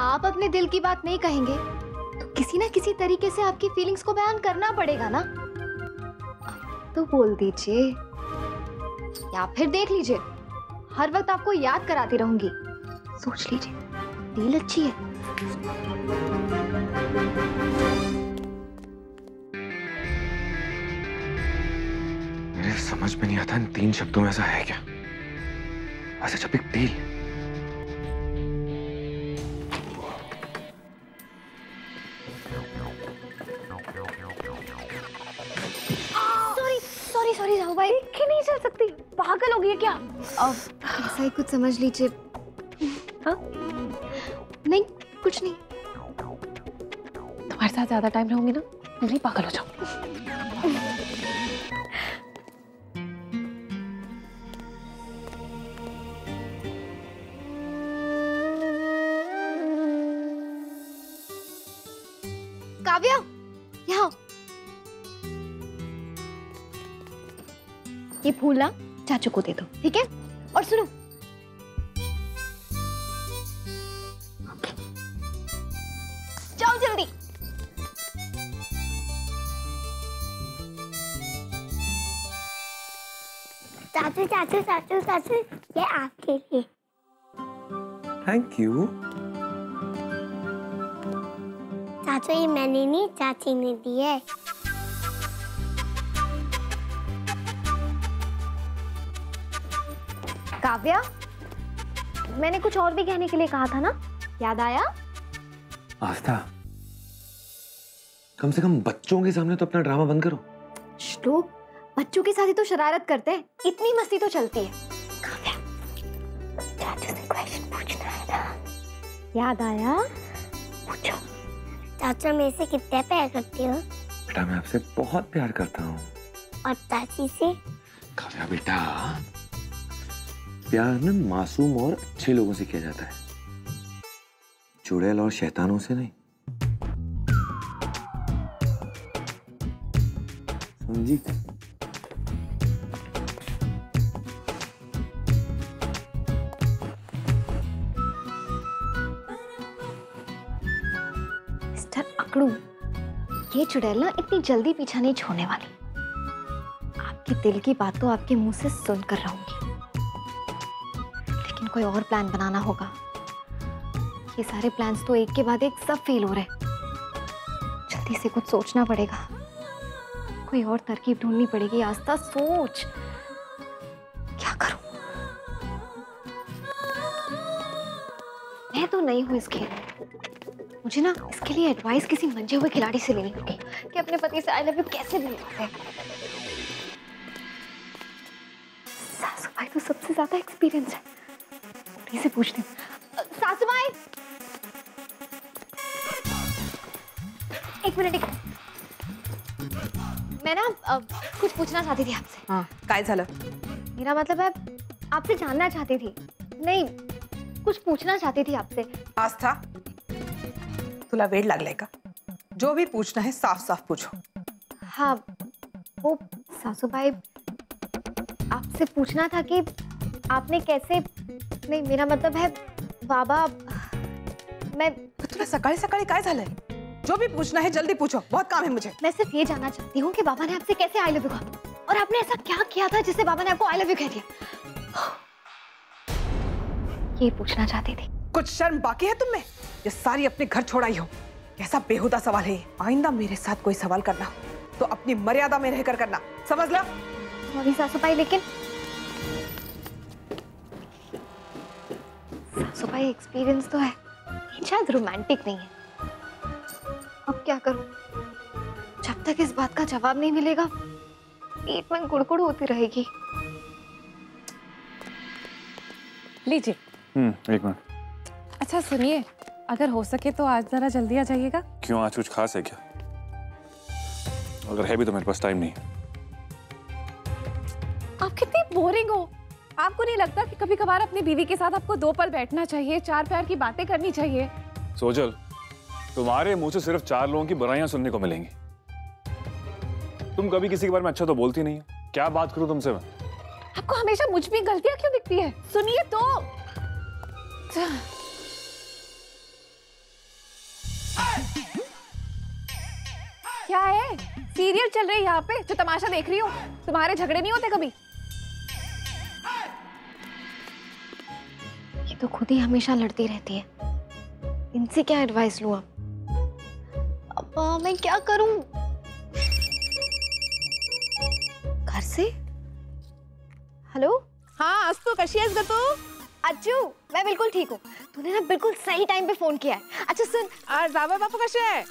आप अपने दिल की बात नहीं कहेंगे तो किसी ना किसी तरीके से आपकी फीलिंग्स को बयान करना पड़ेगा ना। तो बोल दीजिए या फिर देख लीजिए, हर वक्त आपको याद कराती रहूंगी। सोच लीजिए, डील अच्छी है। मेरे समझ में नहीं आता इन 3 शब्दों में ऐसा है क्या? ऐसा बिग डील। सॉरी राहु भाई, देख नहीं चल सकती, पागल हो गई क्या? अब ऐसा ही कुछ समझ लीजिए। हाँ? नहीं कुछ नहीं। तुम्हारे साथ ज्यादा टाइम रहूंगी ना, नहीं पागल हो जाऊं। काव्या, यहाँ ये फूल ना चाचू को दे दो, ठीक है? और सुनो, जाओ जल्दी। चाचू चाचू चाचू चाचू, ये आपके लिए। Thank you. चाचू ये मैंने नहीं, चाची ने दी है। काव्या, मैंने कुछ और भी कहने के लिए कहा था ना, याद आया? आस्था, कम से कम बच्चों के सामने तो अपना ड्रामा बंद करो। श्लोक, बच्चों के साथ ही तो शरारत करते हैं, इतनी मस्ती तो चलती है। काव्या, चाचू से क्वेश्चन पूछना है ना? याद आया? पूछो। चाचू मेरे से कितने प्यार करती हो? बेटा मैं आपसे बहुत प्यार करता हूँ। और चाची से? काव्या बेटा, प्यार न मासूम और अच्छे लोगों से किया जाता है, चुड़ैल और शैतानों से नहीं। समझी? मिस्टर अकड़ू, ये चुड़ैल ना इतनी जल्दी पीछा नहीं छोड़ने वाली। आपके दिल की बात तो आपके मुंह से सुनकर रहूंगी, लेकिन कोई और प्लान बनाना होगा। ये सारे प्लान्स तो एक के बाद एक सब फेल हो रहे। जल्दी से कुछ सोचना पड़ेगा, कोई और तरकीब ढूंढनी पड़ेगी। आस्था सोच, क्या करूं? मैं तो नहीं हूं इस खेल में। मुझे ना इसके लिए एडवाइस किसी मंजे हुए खिलाड़ी से लेनी होगी कि अपने पति से आई लव यू कैसे बोलते हैं। सासू भाई तो सबसे ज्यादा एक्सपीरियंस है, उन्हीं से पूछती हूँ। सासू भाई, एक मिनट। मैं ना कुछ पूछना चाहती थी आपसे। हाँ, काय झालं? मेरा मतलब है आपसे जानना चाहती थी, नहीं कुछ पूछना चाहती थी आपसे। आस्था, तुला वेड लागलाय का? जो भी पूछना है साफ साफ पूछो। हाँ, वो सासू भाई आपसे पूछना था कि आपने कैसे, नहीं मेरा मतलब है बाबा, मैं तुला सकाळी सकाळी काय झालंय? जो भी पूछना है जल्दी पूछो, बहुत काम है मुझे। मैं सिर्फ ये जानना चाहती हूँ कि बाबा ने आपसे कैसे आई लव यू कहा, और आपने ऐसा क्या किया था जिससे बाबा ने आपको आई लव यू कह दिया। ये पूछना चाहती थी। कुछ शर्म बाकी है तुम में? ये सारी अपने घर छोड़ आई हो। कैसा बेहुदा सवाल है ये। आइंदा मेरे साथ कोई सवाल करना हो तो अपनी मर्यादा में रहकर करना, समझ लो? सॉरी सासू भाई, लेकिन सासू भाई एक्सपीरियंस तो है, शायद रोमांटिक नहीं है। अब क्या करूं? जब तक इस बात का जवाब नहीं मिलेगा पेट में गुड़गुड़ होती रहेगी। लीजिए। एक मिनट। अच्छा सुनिए, अगर हो सके तो आज जरा जल्दी आ जाइएगा। क्यों, आज कुछ खास है क्या? अगर है भी तो मेरे पास टाइम नहीं। आप कितनी बोरिंग हो। आपको नहीं लगता कि कभी कभार अपनी बीवी के साथ आपको 2 पल बैठना चाहिए, 4 प्यार की बातें करनी चाहिए? सोजल, तुम्हारे मुंह से सिर्फ 4 लोगों की बुराइयां सुनने को मिलेंगी। तुम कभी किसी के बारे में अच्छा तो बोलती नहीं है। क्या बात करूं तुमसे मैं? आपको हमेशा मुझ में गलतियां क्यों दिखती है? सुनिए तो। क्या है? सीरियल चल रही है यहाँ पे जो तमाशा देख रही हो। तुम्हारे झगड़े नहीं होते कभी? ये तो खुद ही हमेशा लड़ती रहती है, इनसे क्या एडवाइस लूं अब? अब्बा मैं क्या करूं? घर से? हेलो? हाँ अस्तु, कशी आहेस ग तू? अज्जू मैं बिल्कुल ठीक हूँ। तूने ना बिल्कुल सही टाइम पे फोन किया है। अच्छा सुन, जावई बापू कसे है?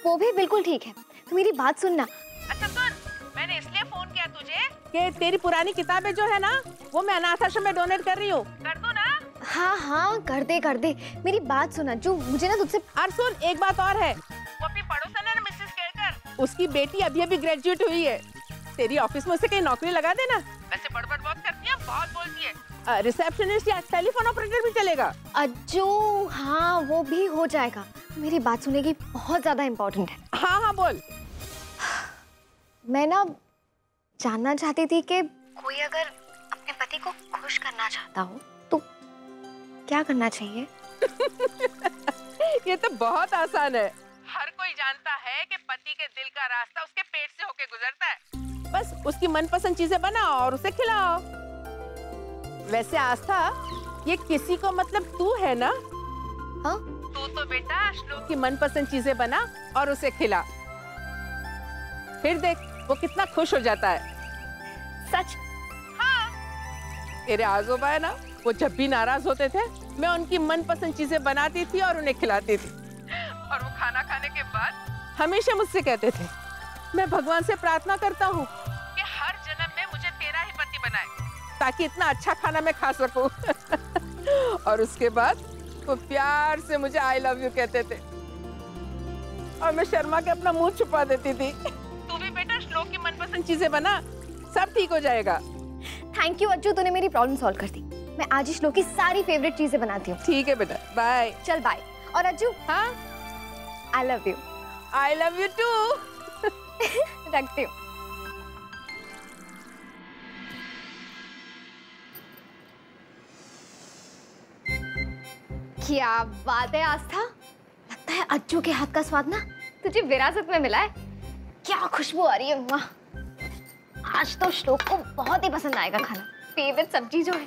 वो भी बिल्कुल ठीक है। तू मेरी बात सुनना। अच्छा सुन, मैंने इसलिए फोन किया तुझे कि तेरी पुरानी किताबें जो है ना, वो मैं अनाथ आश्रम में डोनेट कर रही हूँ। कर दूँ ना? हाँ हाँ कर दे। मेरी बात सुना जो मुझे ना तुझसे। और सुन, एक बात और है, वो अपनी पड़ोसन है ना मिसेस केरकर, उसकी बेटी अभी ग्रेजुएट हुई है। तेरी ऑफिस में उसे कहीं नौकरी लगा देना। वैसे बड़बड़ बहुत करती है, बहुत बोलती है। रिसेप्शनिस्ट या टेलीफोन ऑपरेटर भी चलेगा। अज्जू हाँ वो भी हो जाएगा। मेरी बात सुनेगी, बहुत ज्यादा इम्पोर्टेंट है। हाँ हाँ बोल। मैं ना जानना चाहती थी कि कोई अगर अपने पति को खुश करना चाहता हो तो क्या करना चाहिए? ये तो बहुत आसान है। हर कोई जानता है कि पति के दिल का रास्ता उसके पेट से होके गुजरता है। बस उसकी मनपसंद चीजें बनाओ और उसे खिलाओ। वैसे आस्था, ये किसी को मतलब तू है ना? हाँ? तू तो बेटा श्लोक की मनपसंद चीजें बना और उसे खिला, फिर देख वो कितना खुश हो जाता है। सच? हाँ। तेरे आजोबा है ना, वो जब भी नाराज होते थे, मैं उनकी मनपसंद चीजें बनाती थी और उन्हें खिलाती थी। और वो खाना खाने के बाद हमेशा मुझसे कहते थे, मैं भगवान से प्रार्थना करता हूँ कि हर जन्म में मुझे तेरा ही पति बनाए, ताकि इतना अच्छा खाना मैं खा सकूं। और उसके बाद वो प्यार से मुझे आई लव यू कहते थे और मैं शर्मा के अपना मुंह छुपा देती थी। तू भी बेटा श्लोक की मनपसंद चीजें बना, सब ठीक हो जाएगा। थैंक यू अज्जू, तूने मेरी प्रॉब्लम सॉल्व कर दी। मैं आज ही श्लोक की सारी फेवरेट चीजें बनाती हूँ। ठीक है बेटा, बाय। चल बाय। और अज्जू, हाँ, I love you. I love you too. रखती हूँ। क्या बात है आस्था, लगता है अज्जू के हाथ का स्वाद ना तुझे विरासत में मिला है। क्या खुशबू आ रही है। वाह, आज तो श्लोक को बहुत ही पसंद आएगा खाना। फेवरेट सब्जी जो है।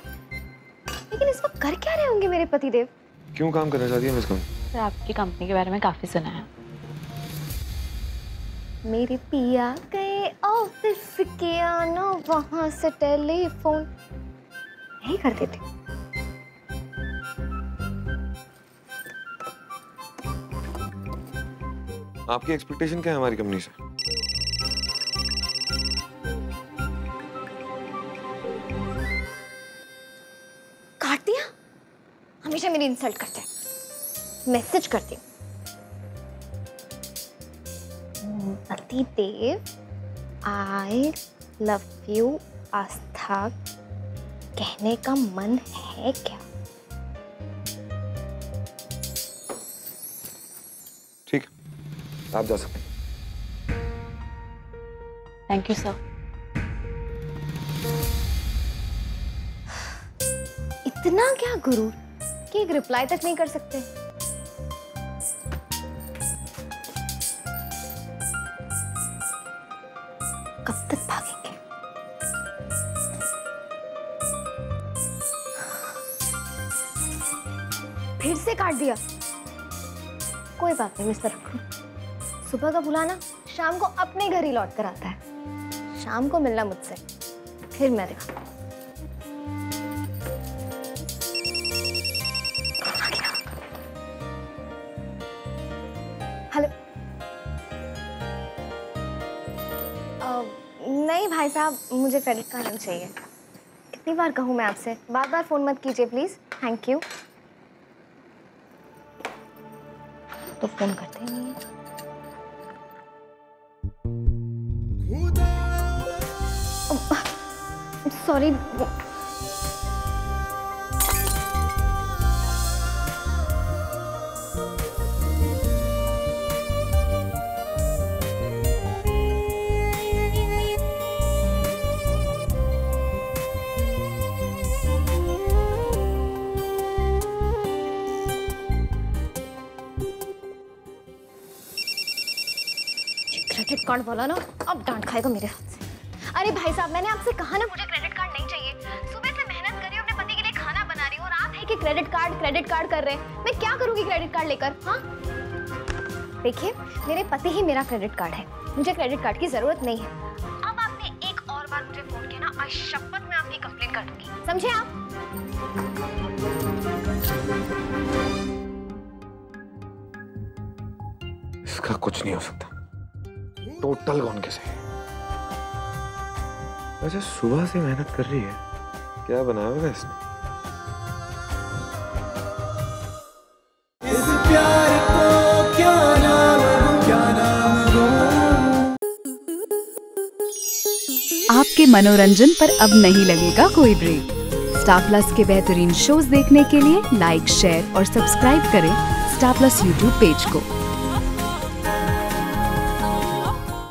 लेकिन इस वक्त कर क्या रहे होंगे मेरे पतिदेव? क्यों काम करना चाहती है मिस कौन? सर आपकी कंपनी के बारे में काफी सुना है। मेरे पिया गए ऑफिस के, आना वहां से टेलीफोन नहीं करते थे। आपकी एक्सपेक्टेशन क्या है हमारी कंपनी से? काट दिया? हमेशा मेरी इंसल्ट करते हैं। मैसेज करती हूँ, पतिदेव आई लव यू आस्था कहने का मन है क्या? ठीक है, आप जा सकते हैं। Thank you sir. इतना क्या गुरूर कि एक रिप्लाई तक नहीं कर सकते? कब तक भागेंगे? फिर से काट दिया। कोई बात नहीं, मिस्टर रखो। सुबह का बुलाना शाम को अपने घर ही लौट कर आता है। शाम को मिलना मुझसे, फिर मैं दिखाऊंगा। हेलो। नहीं भाई साहब, मुझे क्रेडिट कार्ड नहीं चाहिए। कितनी बार कहूँ मैं आपसे, बार बार फोन मत कीजिए प्लीज। Thank you. तो फोन करते नहीं है। सॉरी। क्रेडिट कार्ड वाला ना अब डांट खाएगा मेरे हाथ से। अरे भाई साहब, मैंने आपसे कहा ना मुझे क्रेडिट कार्ड नहीं चाहिए। सुबह से मेहनत कर रही हूँ, अपने पति के लिए खाना बना रही हूँ और आप है कि क्रेडिट कार्ड कर रहे हैं। मैं क्या करूँगी क्रेडिट कार्ड लेकर? हाँ देखिए, मेरे पति ही मेरा क्रेडिट कार्ड है, मुझे क्रेडिट कार्ड की जरूरत नहीं है। अब आपने एक और बार मुझे फोन किया ना, आज शपथ मैं आपकी कंप्लेंट कर दूंगी, समझे आप? इसका कुछ नहीं हो सकता, टोटल गॉन कैसे? वैसे सुबह से मेहनत कर रही है, क्या बनाया होगा इसने? इस प्यार को क्या नाम दूं? आपके मनोरंजन पर अब नहीं लगेगा कोई ब्रेक। स्टार प्लस के बेहतरीन शोज देखने के लिए लाइक, शेयर और सब्सक्राइब करें स्टार प्लस यूट्यूब पेज को।